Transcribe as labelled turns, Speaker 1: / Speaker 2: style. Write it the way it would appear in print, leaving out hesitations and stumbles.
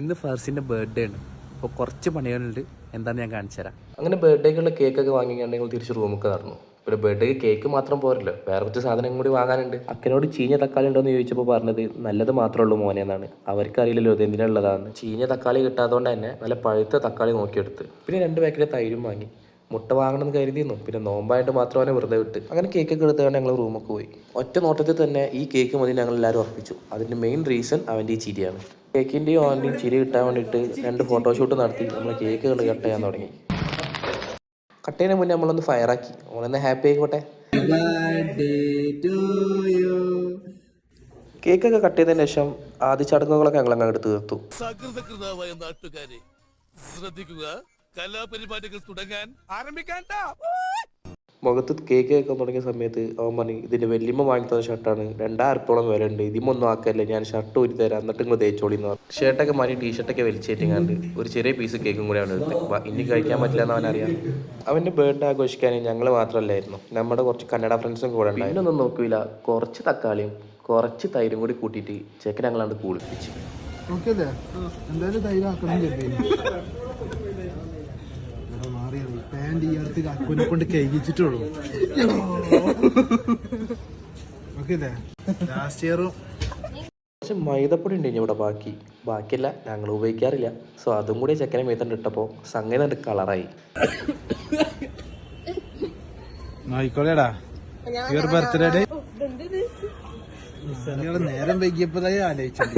Speaker 1: ഇന്ന് ഫർസിൻ്റെ ബർത്ത്ഡേ ആണ്. അപ്പോൾ കുറച്ച് പണികളുണ്ട്. എന്താണെന്ന് ഞാൻ കാണിച്ചു തരാം.
Speaker 2: അങ്ങനെ ബർത്ത്ഡേക്കുള്ള കേക്കൊക്കെ വാങ്ങിക്കണ്ടെങ്കിൽ തിരിച്ച് റൂമൊക്കെ നടന്നു. പിന്നെ ബർത്ത്ഡേക്ക് കേക്ക് മാത്രം പോരല്ലോ, വേറെ കുറച്ച് സാധനം കൂടി വാങ്ങാനുണ്ട്. അക്കനോട് ചീഞ്ഞ തക്കാളി ഉണ്ടോ എന്ന് ചോദിച്ചപ്പോൾ പറഞ്ഞത് നല്ലത് മാത്രമേ ഉള്ളൂ മോനെ എന്നാണ്. അവർക്കറിയില്ലല്ലോ ഇത് എന്തിനുള്ളതാണ്. ചീഞ്ഞ തക്കാളി കിട്ടാത്തതുകൊണ്ട് തന്നെ നല്ല പഴുത്ത തക്കാളി നോക്കിയെടുത്ത്. പിന്നെ 2 പാക്കറ്റ് തൈരും വാങ്ങി. മുട്ട വാങ്ങണമെന്ന് കരുതിയിരുന്നു, പിന്നെ നോമ്പായിട്ട് മാത്രം അവനെ വെറുതെ വിട്ട്. അങ്ങനെ കേക്കൊക്കെ എടുത്തുകൊണ്ട് ഞങ്ങൾ റൂമൊക്കെ പോയി. ഒറ്റ നോട്ടത്തിൽ തന്നെ ഈ കേക്ക് മതി ഞങ്ങൾ എല്ലാവരും ഉറപ്പിച്ചു. അതിൻ്റെ മെയിൻ റീസൺ അവൻ്റെ ഈ ചിരിയാണ്. കേക്കിൻ്റെയും അവൻ്റെയും ചിരി കിട്ടാൻ വേണ്ടിയിട്ട് 2 ഫോട്ടോഷൂട്ട് നടത്തി നമ്മൾ കേക്കുകൾ കട്ട് ചെയ്യാൻ തുടങ്ങി. കട്ട് ചെയ്യുന്നതിന് മുന്നേ നമ്മളൊന്ന് ഫയറാക്കി, നമ്മളൊന്ന് ഹാപ്പി ആയിക്കോട്ടെ. കേക്കൊക്കെ കട്ട് ചെയ്തതിന് ശേഷം ആദ്യ ചടങ്ങുകളൊക്കെ ഞങ്ങളങ്ങ് എടുത്ത് തീർത്തു.
Speaker 3: സകൃതകൃതാവായ നാട്ടുകാരെ ശ്രദ്ധിക്കുക, കലാപരിപാടികൾ തുടങ്ങാൻ ആരംഭിക്കാൻ.
Speaker 2: മുഖത്ത് കേക്ക് വെക്കാൻ തുടങ്ങിയ സമയത്ത് അവൻ പറഞ്ഞു ഇതിൻ്റെ വല്യമ്മ വാങ്ങിത്തന്ന ഷർട്ടാണ്, 2000 വില ഉണ്ട്, ഇതിമൊന്നും ആക്കല്ലേ, ഞാൻ ഷർട്ട് ഊരി തരാം എന്നിട്ട് നിങ്ങൾ തേച്ചോളിന്ന് പറഞ്ഞു. ഷർട്ടൊക്കെ മാറി ടീഷർട്ടൊക്കെ വലിച്ചേറ്റിങ്ങാണ്ട് ഒരു ചെറിയ പീസ് കേക്കും കൂടി അവൻ എടുത്ത്. ഇനി കഴിക്കാൻ പറ്റില്ല എന്ന് അവനറിയാം. അവൻ്റെ ബർത്ത്ഡേ ആഘോഷിക്കാൻ ഞങ്ങൾ മാത്രമല്ലായിരുന്നു, നമ്മുടെ കുറച്ച് കന്നഡ ഫ്രണ്ട്സും കൂടെ ഉണ്ടായി. ഒന്നും നോക്കില്ല, കുറച്ച് തക്കാളിയും കുറച്ച് തൈരും കൂടി കൂട്ടിയിട്ട് ചെക്കൻ ഞങ്ങളാണ്ട് കുളിപ്പിച്ചു.
Speaker 4: പാൻറ് ഈ അടുത്ത് അക്കുനെ കൊണ്ട് കഴിച്ചിട്ടുള്ളൂ. ലാസ്റ്റ് ഇയറും
Speaker 2: പക്ഷെ മൈദപ്പൊടി ഉണ്ട് ഇവിടെ ബാക്കിയല്ല ഞങ്ങൾ ഉപയോഗിക്കാറില്ല. സോ അതും കൂടി ചെക്കനെ മേത്തണ്ട് ഇട്ടപ്പോൾ സംഗതി നല്ല കളറായി.
Speaker 4: നോയിക്കോളേടാ ബർത്ത്ഡേ നേരം വൈകിയപ്പോഴായി ആലോചിച്ചത്.